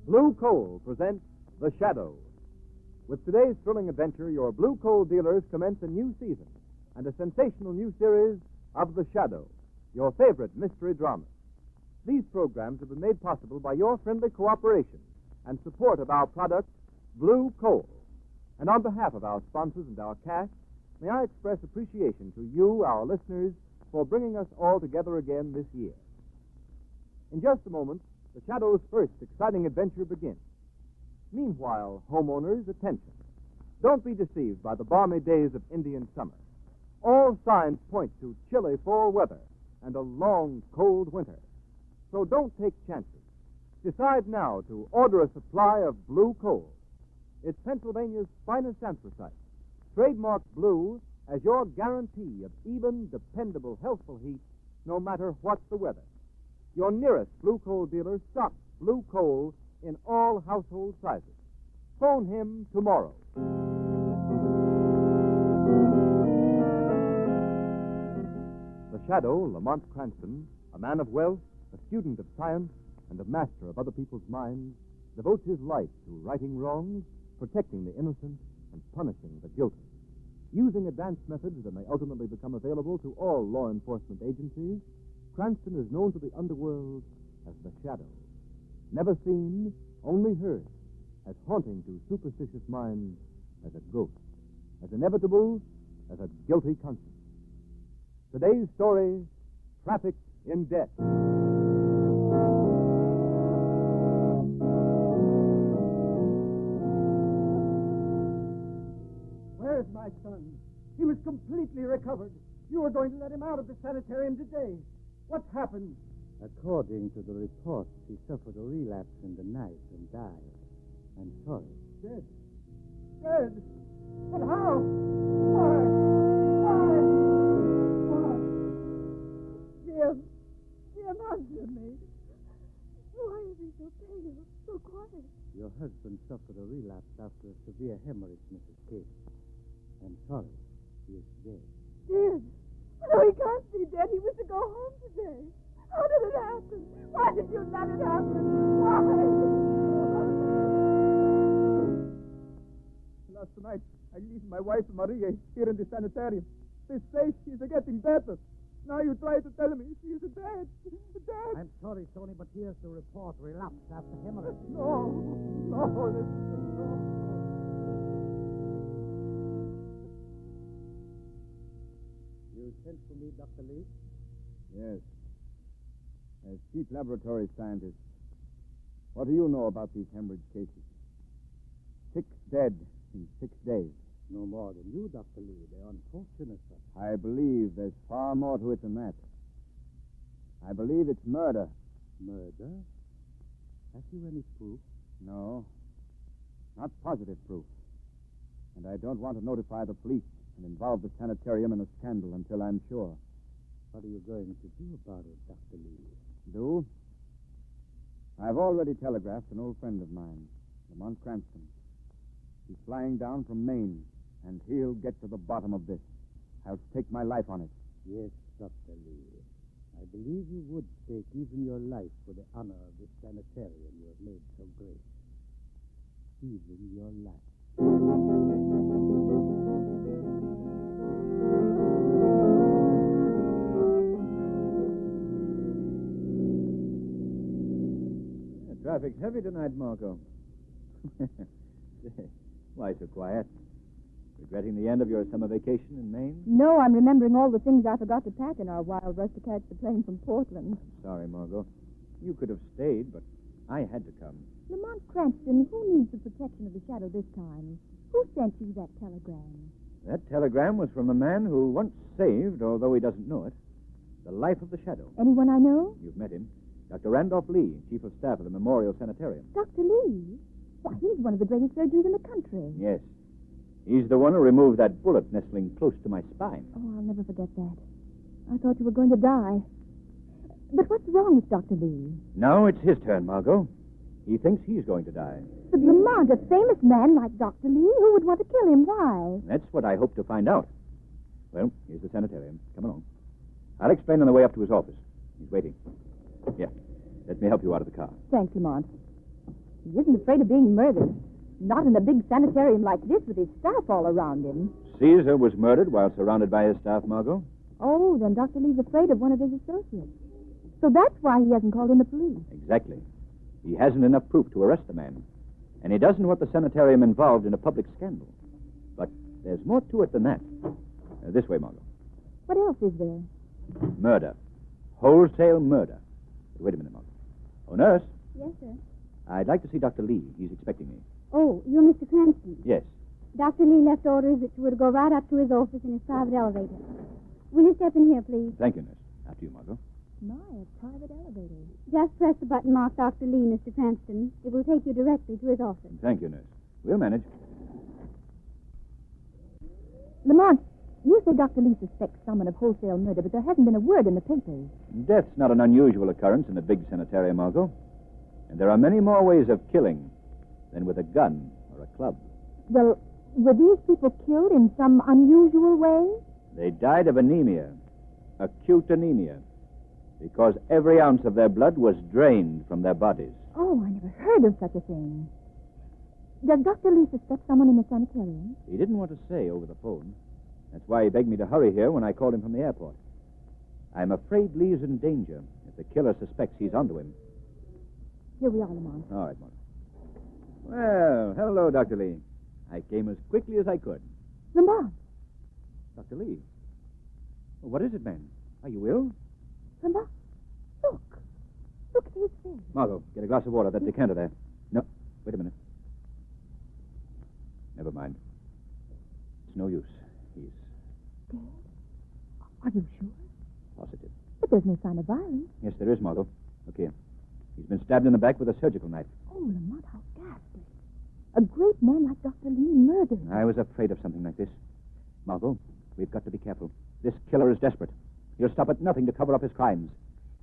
Blue Coal presents The Shadow. With today's thrilling adventure, your Blue Coal dealers commence a new season and a sensational new series of The Shadow, your favorite mystery drama. These programs have been made possible by your friendly cooperation and support of our product, Blue Coal. And on behalf of our sponsors and our cast, may I express appreciation to you, our listeners, for bringing us all together again this year. In just a moment, The Shadow's first exciting adventure begins. Meanwhile, homeowners, attention. Don't be deceived by the balmy days of Indian summer. All signs point to chilly fall weather and a long, cold winter. So don't take chances. Decide now to order a supply of Blue Coal. It's Pennsylvania's finest anthracite, trademarked blue as your guarantee of even, dependable, healthful heat no matter what the weather. Your nearest Blue Coal dealer stocks Blue Coal in all household sizes. Phone him tomorrow. The Shadow, Lamont Cranston, a man of wealth, a student of science, and a master of other people's minds, devotes his life to righting wrongs, protecting the innocent, and punishing the guilty. Using advanced methods that may ultimately become available to all law enforcement agencies, Cranston is known to the underworld as the Shadow. Never seen, only heard, as haunting to superstitious minds as a ghost, as inevitable as a guilty conscience. Today's story, Traffic in Debt. Where's my son? He was completely recovered. You were going to let him out of the sanitarium today. What's happened? According to the reports, he suffered a relapse in the night and died. I'm sorry. Dead. Dead? But how? Why? Jim, answer me. Why is he so pale, so quiet? Your husband suffered a relapse after a severe hemorrhage, Mrs. Case. I'm sorry. He is dead. Dead? No, he can't be dead. He was to go home today. How did it happen? Why did you let it happen? Why? Last night, I left my wife, Maria, here in the sanitarium. They say she's getting better. Now you try to tell me she's dead. Dead. I'm sorry, Tony, but here's the report. Relapse after hemorrhage. No, no. You sent for me, Dr. Lee? Yes. As chief laboratory scientist, what do you know about these hemorrhage cases? 6 dead in 6 days. No more than you, Dr. Lee. They're unfortunate, sir. I believe there's far more to it than that. I believe it's murder. Murder? Have you any proof? No. Not positive proof. And I don't want to notify the police and involve the sanitarium in a scandal until I'm sure. What are you going to do about it, Dr. Lee? Do? I've already telegraphed an old friend of mine, Lamont Cranston. He's flying down from Maine, and he'll get to the bottom of this. I'll stake my life on it. Yes, Dr. Lee. I believe you would stake even your life for the honor of this sanitarium you have made so great. Even your life. Traffic's heavy tonight, Marco. Why so quiet? Regretting the end of your summer vacation in Maine? No, I'm remembering all the things I forgot to pack in our wild rush to catch the plane from Portland. Sorry, Margot. You could have stayed, but I had to come. Lamont Cranston, who needs the protection of the Shadow this time? Who sent you that telegram? That telegram was from a man who once saved, although he doesn't know it, the life of the Shadow. Anyone I know? You've met him. Dr. Randolph Lee, Chief of Staff of the Memorial Sanitarium. Dr. Lee? Why, he's one of the greatest surgeons in the country. Yes. He's the one who removed that bullet nestling close to my spine. Oh, I'll never forget that. I thought you were going to die. But what's wrong with Dr. Lee? Now it's his turn, Margot. He thinks he's going to die. But Lamont, a famous man like Dr. Lee, who would want to kill him? Why? That's what I hope to find out. Well, here's the sanitarium. Come along. I'll explain on the way up to his office. He's waiting. Here, let me help you out of the car. Thanks, Lamont. He isn't afraid of being murdered. Not in a big sanitarium like this with his staff all around him. Caesar was murdered while surrounded by his staff, Margot. Oh, then Dr. Lee's afraid of one of his associates. So that's why he hasn't called in the police. Exactly. He hasn't enough proof to arrest the man. And he doesn't want the sanitarium involved in a public scandal. But there's more to it than that. This way, Margot. What else is there? Murder. Wholesale murder. Wait a minute, Margot. Oh, nurse, Yes, sir. I'd like to see Dr. Lee. He's expecting me. Oh, you're Mr. Cranston. Yes. Dr. Lee left orders that you were to go right up to his office in his private elevator. Will you step in here, please? Thank you, nurse. After you, Margot. My, a private elevator. Just press the button marked Dr. Lee, Mr. Cranston. It will take you directly to his office. Thank you, nurse. We'll manage. Lamont, you say Dr. Lee suspects someone of wholesale murder, but there hasn't been a word in the papers. Death's not an unusual occurrence in a big sanitarium, Margot. And there are many more ways of killing than with a gun or a club. Well, were these people killed in some unusual way? They died of anemia, acute anemia, because every ounce of their blood was drained from their bodies. Oh, I never heard of such a thing. Does Dr. Lee suspect someone in the sanitarium? He didn't want to say over the phone. That's why he begged me to hurry here when I called him from the airport. I'm afraid Lee's in danger if the killer suspects he's onto him. Here we are, Lamont. All right, Mark. Well, hello, Dr. Lee. I came as quickly as I could. Lamont! Dr. Lee? What is it, man? Are you ill? Lamont, look. Look at his face. Margot, get a glass of water. That decanter there. No, wait a minute. Never mind. It's no use. He's Dead? Are you sure? positive. But there's no sign of violence. Yes, there is, Margot. Look here. He's been stabbed in the back with a surgical knife. Oh, Lamont, how ghastly. A great man like Dr. Lee murdered. I was afraid of something like this. Margot, we've got to be careful. This killer is desperate. He'll stop at nothing to cover up his crimes.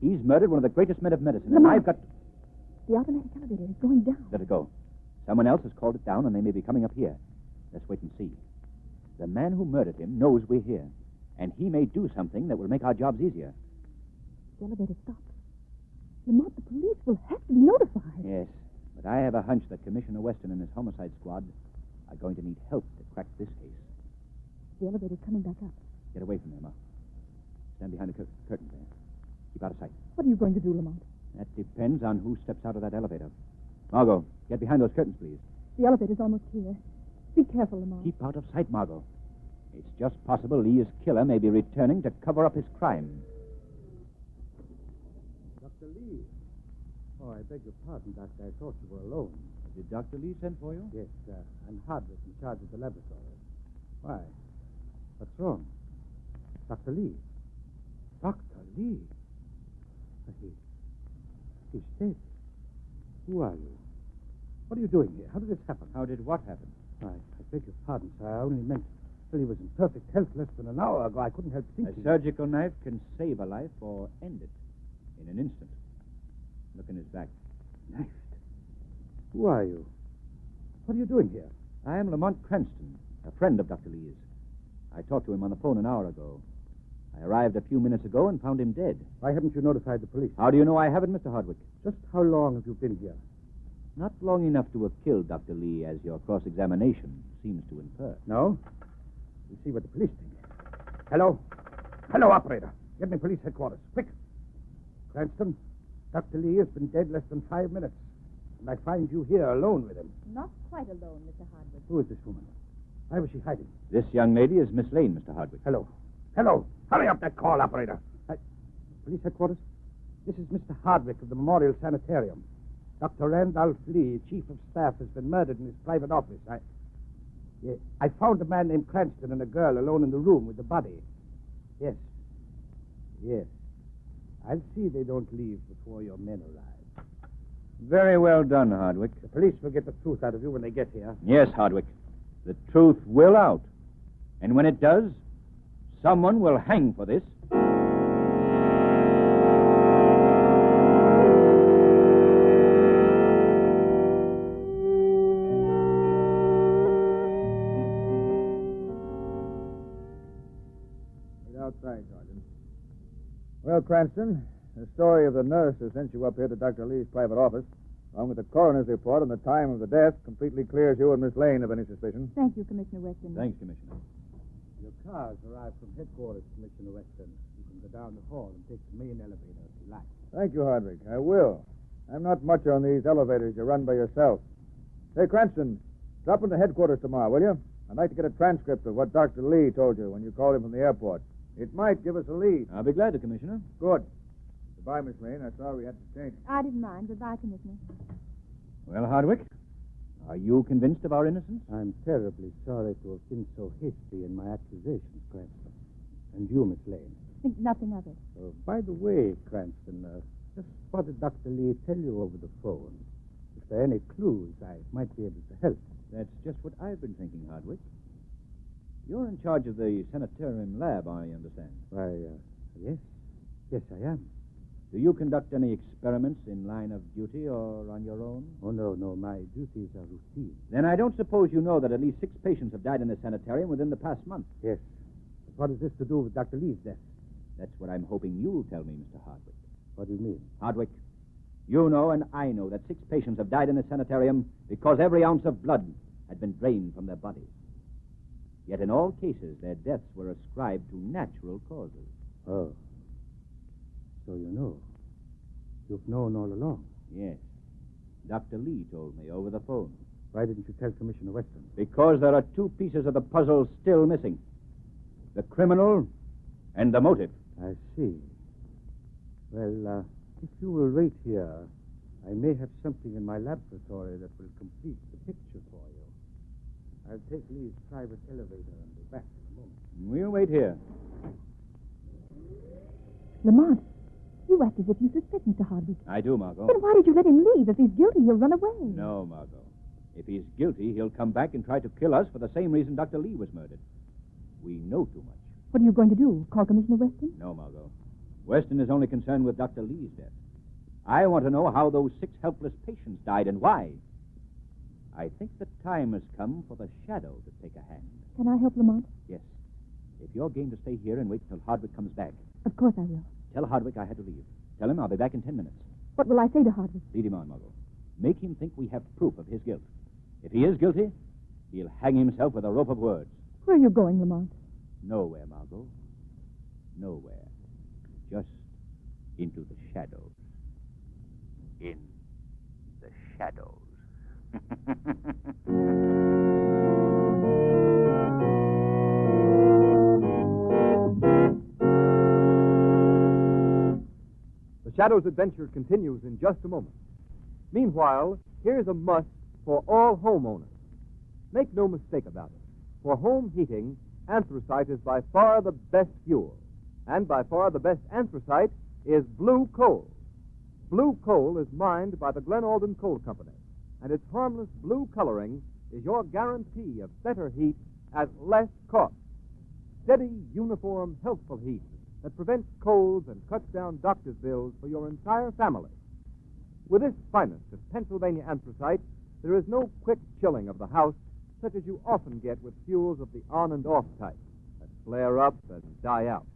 He's murdered one of the greatest men of medicine, and Lamont. I've got... The automatic elevator is going down. Let it go. Someone else has called it down, and they may be coming up here. Let's wait and see. The man who murdered him knows we're here, and he may do something that will make our jobs easier. The elevator stopped. Lamont, the police will have to be notified. Yes, but I have a hunch that Commissioner Weston and his homicide squad are going to need help to crack this case. The elevator's coming back up. Get away from there, Ma. Stand behind the curtain there. Keep out of sight. What are you going to do, Lamont? That depends on who steps out of that elevator. Margot, get behind those curtains, please. The elevator's almost here. Be careful, Lamont. Keep out of sight, Margot. It's just possible Lee's killer may be returning to cover up his crime. Dr. Lee. Oh, I beg your pardon, Doctor. I thought you were alone. Did Dr. Lee send for you? Yes, I'm Hardwick, in charge of the laboratory. Why? What's wrong? Dr. Lee. Dr. Lee? He's dead. Who are you? What are you doing here? How did this happen? How did what happen? I beg your pardon, sir. I only meant... Well, he was in perfect health less than an hour ago. I couldn't help A thinking... surgical knife can save a life or end it in an instant. Look in his back. Knifed. Who are you? What are you doing here? I am Lamont Cranston, a friend of Dr. Lee's. I talked to him on the phone an hour ago. I arrived a few minutes ago and found him dead. Why haven't you notified the police? How do you know I haven't, Mr. Hardwick? Just how long have you been here? Not long enough to have killed Dr. Lee, as your cross-examination seems to infer. No? We'll see what the police think. Hello? Hello, operator. Get me police headquarters. Quick. Cranston, Dr. Lee has been dead less than 5 minutes. And I find you here alone with him. Not quite alone, Mr. Hardwick. Who is this woman? Why was she hiding? This young lady is Miss Lane, Mr. Hardwick. Hello. Hello. Hurry up that call, operator. Police headquarters? This is Mr. Hardwick of the Memorial Sanitarium. Dr. Randolph Lee, chief of staff, has been murdered in his private office. I found a man named Cranston and a girl alone in the room with the body. Yes. Yes. I'll see they don't leave before your men arrive. Very well done, Hardwick. The police will get the truth out of you when they get here. Yes, Hardwick. The truth will out. And when it does, someone will hang for this. Wait outside, Sergeant. Well, Cranston, the story of the nurse who sent you up here to Dr. Lee's private office, along with the coroner's report and the time of the death, completely clears you and Miss Lane of any suspicion. Thank you, Commissioner Weston. Thanks, Commissioner. Your car's arrived from headquarters, Commissioner Weston. You can go down the hall and take the main elevator if you like. Thank you, Hardwick. I will. I'm not much on these elevators you run by yourself. Hey, Cranston, drop into headquarters tomorrow, will you? I'd like to get a transcript of what Dr. Lee told you when you called him from the airport. It might give us a lead. I'll be glad to, Commissioner. Good. Goodbye, Miss Lane. I'm sorry we had to change. I didn't mind. Goodbye, Commissioner. Well, Hardwick, are you convinced of our innocence? I'm terribly sorry to have been so hasty in my accusations, Cranston. And you, Miss Lane. Think nothing of it. By the way, Cranston, just what did Dr. Lee tell you over the phone? If there are any clues, I might be able to help. That's just what I've been thinking, Hardwick. You're in charge of the sanitarium lab, I understand. Why, yes. Yes, I am. Do you conduct any experiments in line of duty or on your own? Oh, no. My duties are routine. Then I don't suppose you know that at least 6 patients have died in the sanitarium within the past month. Yes. But what has this to do with Dr. Lee's death? That's what I'm hoping you'll tell me, Mr. Hardwick. What do you mean? Hardwick, you know and I know that 6 patients have died in the sanitarium because every ounce of blood had been drained from their bodies. Yet in all cases, their deaths were ascribed to natural causes. Oh. So you know. You've known all along. Yes. Dr. Lee told me over the phone. Why didn't you tell Commissioner Weston? Because there are 2 pieces of the puzzle still missing. The criminal and the motive. I see. Well, if you will wait here, I may have something in my laboratory that will complete the picture for you. I'll take Lee's private elevator and be back in a moment. We'll wait here. Lamont, you act as if you suspect Mr. Hardwick. I do, Margot. Then why did you let him leave? If he's guilty, he'll run away. No, Margot. If he's guilty, he'll come back and try to kill us for the same reason Dr. Lee was murdered. We know too much. What are you going to do? Call Commissioner Weston? No, Margot. Weston is only concerned with Dr. Lee's death. I want to know how those 6 helpless patients died and why. I think the time has come for the shadow to take a hand. Can I help Lamont? Yes. If you're game to stay here and wait till Hardwick comes back, Of course I will. tell Hardwick I had to leave. Tell him I'll be back in 10 minutes. What will I say to Hardwick? Lead him on, Margot. Make him think we have proof of his guilt. If he is guilty, he'll hang himself with a rope of words. Where are you going, Lamont? Nowhere, Margot. Nowhere. Just into the shadows. In the shadows. The Shadow's adventure continues in just a moment. Meanwhile, here's a must for all homeowners. Make no mistake about it. For home heating, anthracite is by far the best fuel. And by far the best anthracite is blue coal. Blue coal is mined by the Glen Alden Coal Company, and its harmless blue coloring is your guarantee of better heat at less cost. Steady, uniform, healthful heat that prevents colds and cuts down doctor's bills for your entire family. With this finest of Pennsylvania anthracite, there is no quick chilling of the house such as you often get with fuels of the on and off type that flare up and die out.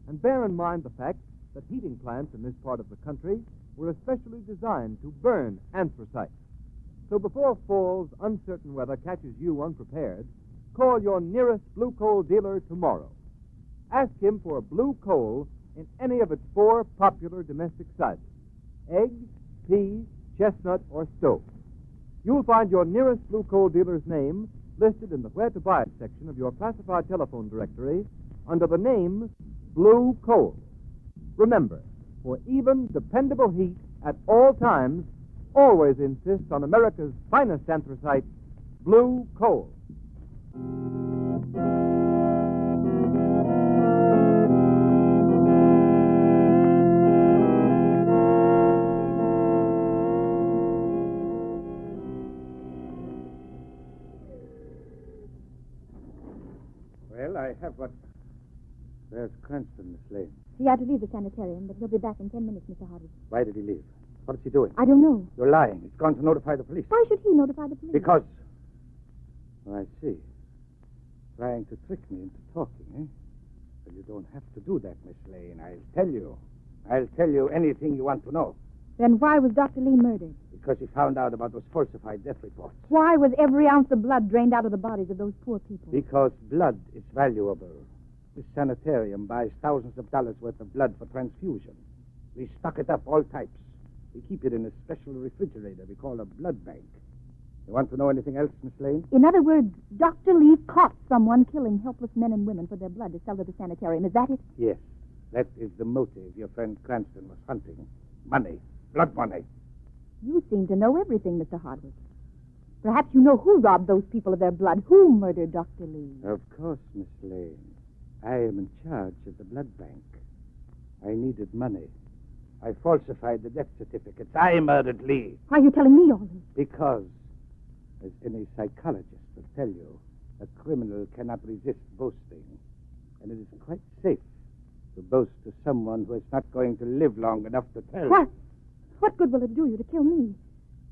And bear in mind the fact that heating plants in this part of the country were especially designed to burn anthracite. So before fall's uncertain weather catches you unprepared, call your nearest blue coal dealer tomorrow. Ask him for blue coal in any of its 4 popular domestic sizes: egg, pea, chestnut, or stove. You'll find your nearest blue coal dealer's name listed in the Where to Buy It section of your classified telephone directory under the name Blue Coal. Remember, for even, dependable heat at all times, always insist on America's finest anthracite, Blue Coal. Well, I have what... There's Cranston, Miss Lane. He had to leave the sanitarium, but he'll be back in 10 minutes, Mr. Hardwick. Why did he leave? What is he doing? I don't know. You're lying. He's gone to notify the police. Why should he notify the police? Because... Oh, I see. Trying to trick me into talking, eh? Well, you don't have to do that, Miss Lane. I'll tell you. I'll tell you anything you want to know. Then why was Dr. Lee murdered? Because he found out about those falsified death reports. Why was every ounce of blood drained out of the bodies of those poor people? Because blood is valuable. This sanitarium buys thousands of dollars worth of blood for transfusion. We stock it up, all types. We keep it in a special refrigerator we call a blood bank. You want to know anything else, Miss Lane? In other words, Dr. Lee caught someone killing helpless men and women for their blood to sell to the sanitarium. Is that it? Yes. That is the motive your friend Cranston was hunting. Money. Blood money. You seem to know everything, Mr. Hardwick. Perhaps you know who robbed those people of their blood, who murdered Dr. Lee. Of course, Miss Lane. I am in charge of the blood bank. I needed money. I falsified the death certificates. I murdered Lee. Why are you telling me all this? Because, as any psychologist will tell you, a criminal cannot resist boasting. And it is quite safe to boast to someone who is not going to live long enough to tell. What? What good will it do you to kill me?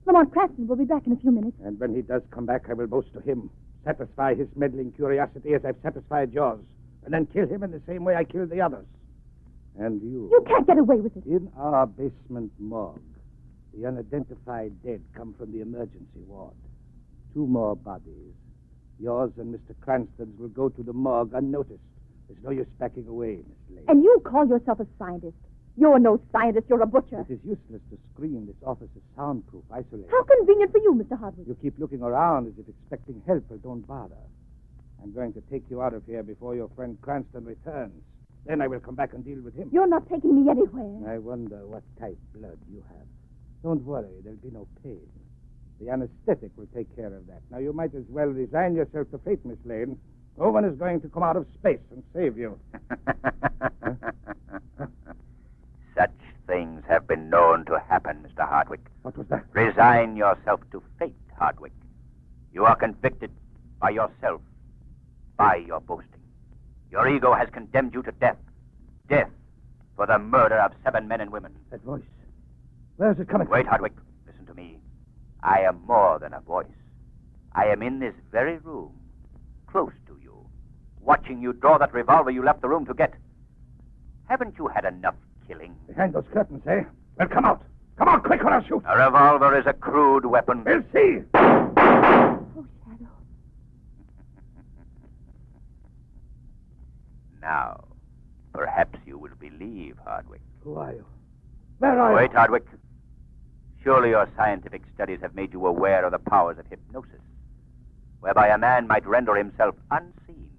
Lamont Cranston will be back in a few minutes. And when he does come back, I will boast to him. Satisfy his meddling curiosity as I've satisfied yours. And then kill him in the same way I killed the others. And you. You can't get away with it. In our basement morgue, the unidentified dead come from the emergency ward. 2 more bodies. Yours and Mr. Cranston's will go to the morgue unnoticed. There's no use backing away, Miss Lane. And you call yourself a scientist. You're no scientist, you're a butcher. It is useless to screen this office as soundproof, isolated. How convenient for you, Mr. Hardwick. You keep looking around as if expecting help, but don't bother. I'm going to take you out of here before your friend Cranston returns. Then I will come back and deal with him. You're not taking me anywhere. I wonder what type blood you have. Don't worry, there'll be no pain. The anesthetic will take care of that. Now, you might as well resign yourself to fate, Miss Lane. No one is going to come out of space and save you. Such things have been known to happen, Mr. Hardwick. What was that? Resign yourself to fate, Hardwick. You are convicted by yourself, by your boasting. Your ego has condemned you to death. Death for the murder of 7 men and women. That voice. Where's it coming from? Wait, Hardwick. Listen to me. I am more than a voice. I am in this very room, close to you, watching you draw that revolver you left the room to get. Haven't you had enough killing? Behind those curtains, eh? Well, come out. Come out, quick, or I'll shoot. A revolver is a crude weapon. We'll see. Oh, Shadow. Now, perhaps you will believe, Hardwick. Who are you? Where are you? Wait, Hardwick. Surely your scientific studies have made you aware of the powers of hypnosis, whereby a man might render himself unseen.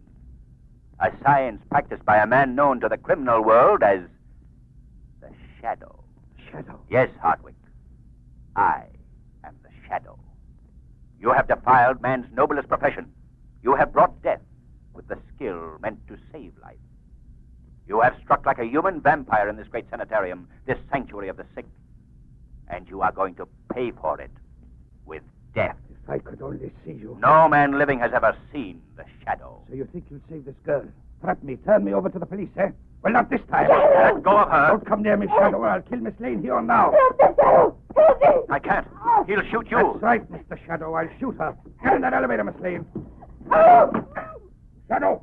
A science practiced by a man known to the criminal world as the Shadow. Shadow? Yes, Hardwick. I am the Shadow. You have defiled man's noblest profession. You have brought death with the skill meant to save life. You have struck like a human vampire in this great sanitarium, this sanctuary of the sick. And you are going to pay for it with death. If I could only see you. No man living has ever seen the Shadow. So you think you'll save this girl? Threaten me, turn me over to the police, eh? Well, not this time. Let go of her. Don't come near me, Shadow, or I'll kill Miss Lane here and now. Help me, Shadow! Help me! I can't. He'll shoot you. That's right, Mr. Shadow. I'll shoot her. Get in that elevator, Miss Lane. Shadow!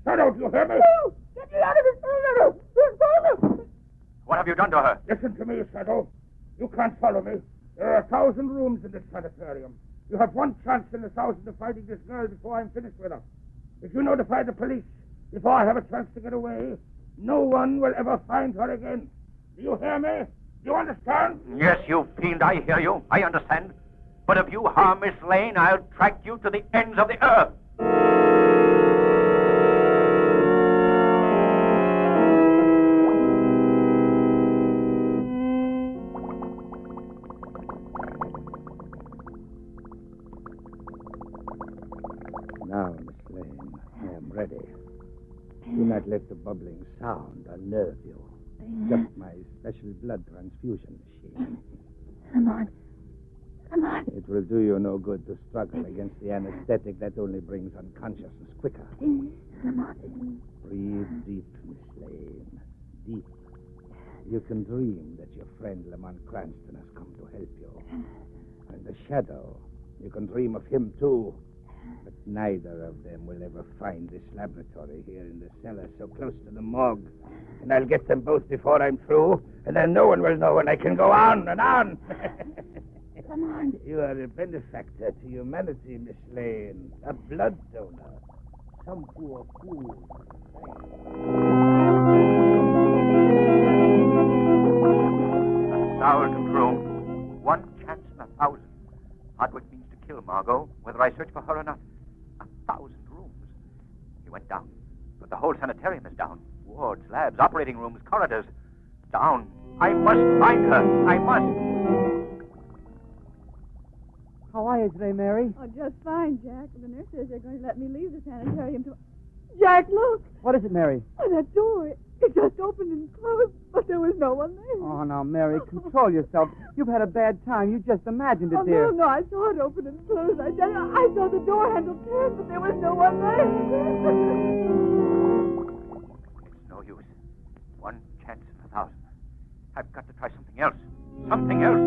Shadow, do you hear me? Get me out of this elevator! What have you done to her? Listen to me, Shadow. You can't follow me. There are 1,000 rooms in this sanitarium. You have 1 chance in 1,000 of finding this girl before I'm finished with her. If you notify the police before I have a chance to get away, no one will ever find her again. Do you hear me? Do you understand? Yes, you fiend, I hear you. I understand. But if you harm Miss Lane, I'll track you to the ends of the earth. Now, Miss Lane, I am ready. Do not let the bubbling sound unnerve you. Just my special blood transfusion machine. Lamont. Lamont. It will do you no good to struggle against the anesthetic. That only brings unconsciousness quicker. Lamont. Breathe deep, Miss Lane. Deep. You can dream that your friend Lamont Cranston has come to help you. And the Shadow, you can dream of him too. But neither of them will ever find this laboratory here in the cellar so close to the morgue. And I'll get them both before I'm through, and then no one will know, and I can go on and on. Come on. You are a benefactor to humanity, Miss Lane. A blood donor. Some poor fool. A 1,000 rooms. One chance in 1,000. Hardwick means to kill Margot, whether I search for her or not. 1,000 rooms. He went down. But the whole sanitarium is down. Wards, labs, operating rooms, corridors. Down. I must find her. I must. How are you today, Mary? Oh, just fine, Jack. The nurse says they're going to let me leave the sanitarium to... Jack, look! What is it, Mary? Oh, that door. It just opened and closed, but there was no one there. Oh, now, Mary, control yourself. You've had a bad time. You just imagined it, Oh, dear. no, I saw it open and close. I saw the door handle turn, but there was no one there. It's no use. One chance in 1,000. I've got to try something else. Something else.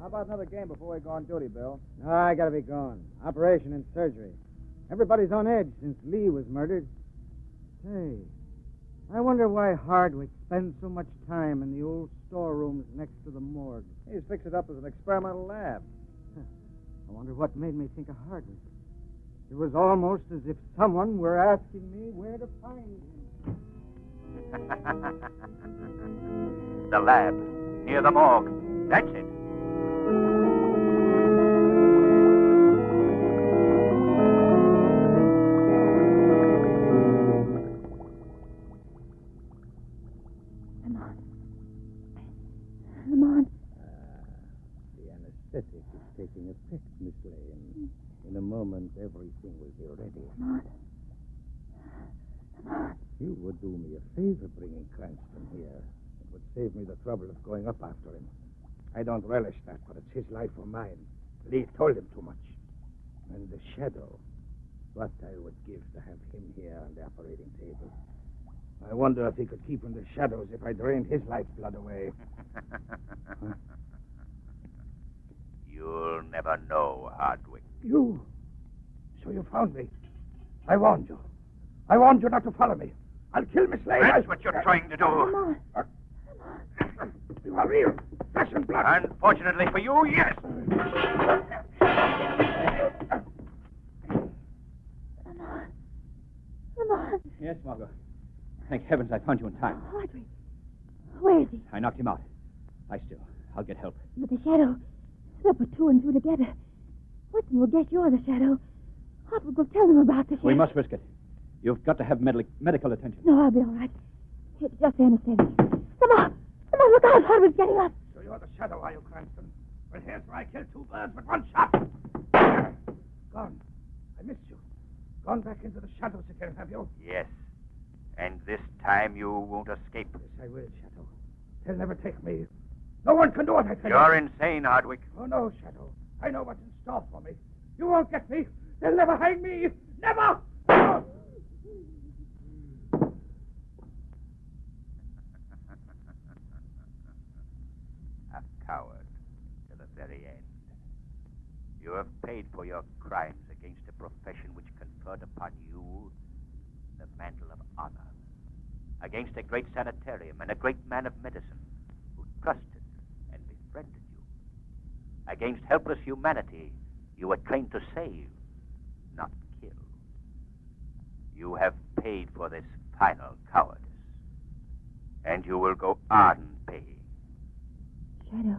How about another game before we go on duty, Bill? No, I gotta be going. Operation and surgery. Everybody's on edge since Lee was murdered. Say, I wonder why Hardwick spends so much time in the old storerooms next to the morgue. He's fixed it up as an experimental lab. I wonder what made me think of Hardwick. It was almost as if someone were asking me where to find him. The lab, near the morgue. That's it. Come on. The anesthetic is taking effect, Miss Lane. In a moment, everything will be ready. Come on. Come on. You would do me a favor bringing Cranston here. It would save me the trouble of going up after him. I don't relish that, but it's his life or mine. Lee told him too much. And the shadow. What I would give to have him here on the operating table. I wonder if he could keep in the shadows if I drained his lifeblood away. You'll never know, Hardwick. You? So you found me. I warned you. I warned you not to follow me. I'll kill Miss Lane. That's what you're trying to do. Come on. You are real. Flesh and blood. Unfortunately for you, yes. Come on. Yes, Margot. Thank heavens I found you in time. Hardwick. Where is he? I knocked him out. Lie still. I'll get help. But the shadow. They'll put two and two together. Whitson will guess you're the shadow. Hardwick will tell them about the shadow. We must risk it. You've got to have medical attention. No, I'll be all right. It's just anesthetic. Come on. Come on, look out. Hardwick's getting up. So you're the shadow, are you, Cranston? Well, here's where I killed two birds with one shot. Gone. I missed you. Gone back into the shadows again, have you? Yes. And this time you won't escape. Yes, I will, Shadow. They'll never take me. No one can do what I can. You're insane, Hardwick. Oh, no, Shadow. I know what's in store for me. You won't get me. They'll never hang me. Never! A coward to the very end. You have paid for your crimes against a profession which conferred upon you the mantle of honor. Against a great sanitarium and a great man of medicine who trusted and befriended you. Against helpless humanity you were trained to save, not kill. You have paid for this final cowardice. And you will go on paying. Shadow.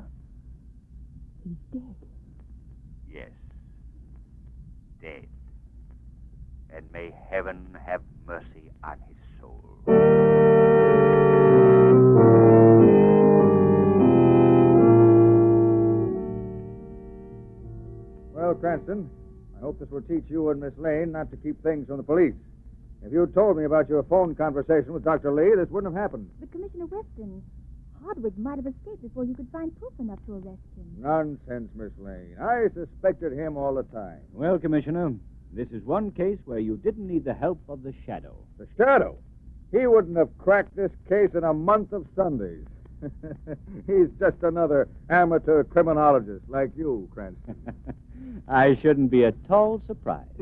He's dead. Yes. Dead. And may heaven have mercy on his soul. Well, Cranston, I hope this will teach you and Miss Lane not to keep things from the police. If you'd told me about your phone conversation with Dr. Lee, this wouldn't have happened. But Commissioner Weston, Hardwick might have escaped before you could find proof enough to arrest him. Nonsense, Miss Lane. I suspected him all the time. Well, Commissioner, this is one case where you didn't need the help of the shadow. The shadow? He wouldn't have cracked this case in a month of Sundays. He's just another amateur criminologist like you, Cranston. I shouldn't be at all surprised.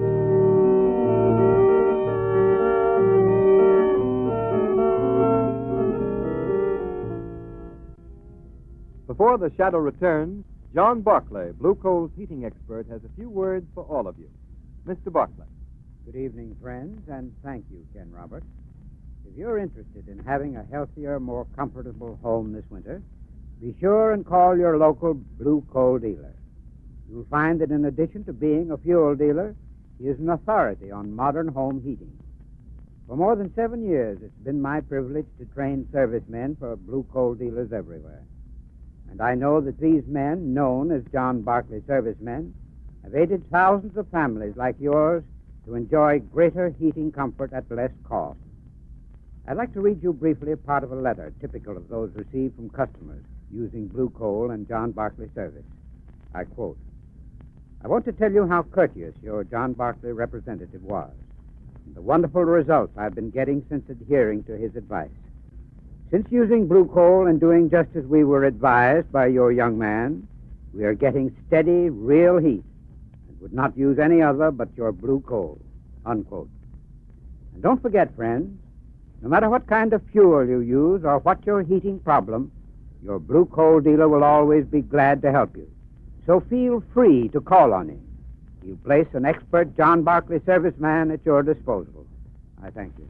Before the shadow returns, John Barclay, Blue Coal's heating expert, has a few words for all of you. Mr. Barclay. Good evening, friends, and thank you, Ken Roberts. If you're interested in having a healthier, more comfortable home this winter, be sure and call your local Blue Coal dealer. You'll find that in addition to being a fuel dealer, he is an authority on modern home heating. For more than 7 years, it's been my privilege to train servicemen for Blue Coal dealers everywhere. And I know that these men, known as John Barclay servicemen, have aided thousands of families like yours to enjoy greater heating comfort at less cost. I'd like to read you briefly a part of a letter typical of those received from customers using Blue Coal and John Barclay service. I quote, "I want to tell you how courteous your John Barclay representative was, and the wonderful results I've been getting since adhering to his advice. Since using Blue Coal and doing just as we were advised by your young man, we are getting steady, real heat, and would not use any other but your Blue Coal," unquote. And don't forget, friends, no matter what kind of fuel you use or what your heating problem, your Blue Coal dealer will always be glad to help you. So feel free to call on him. He'll place an expert John Barclay serviceman at your disposal. I thank you.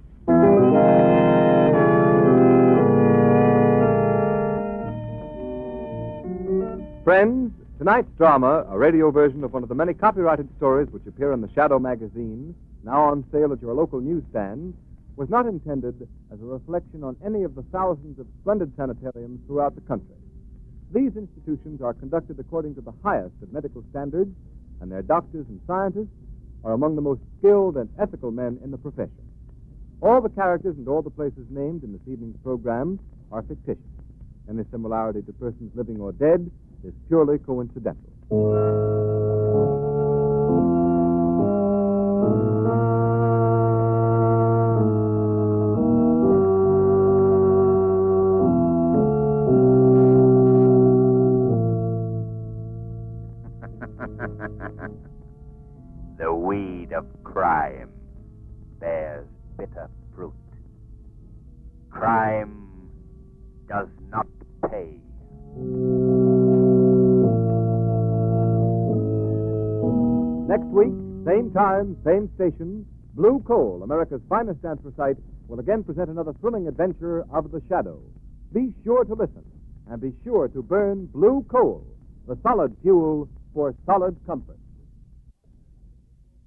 Friends, tonight's drama, a radio version of one of the many copyrighted stories which appear in the Shadow magazine, now on sale at your local newsstand, was not intended as a reflection on any of the thousands of splendid sanitariums throughout the country. These institutions are conducted according to the highest of medical standards, and their doctors and scientists are among the most skilled and ethical men in the profession. All the characters and all the places named in this evening's program are fictitious. Any similarity to persons living or dead is purely coincidental. The weed of crime bears bitter fruit. Crime does not pay. Next week, same time, same station, Blue Coal, America's finest anthracite, will again present another thrilling adventure of the Shadow. Be sure to listen, and be sure to burn Blue Coal, the solid fuel for solid comfort.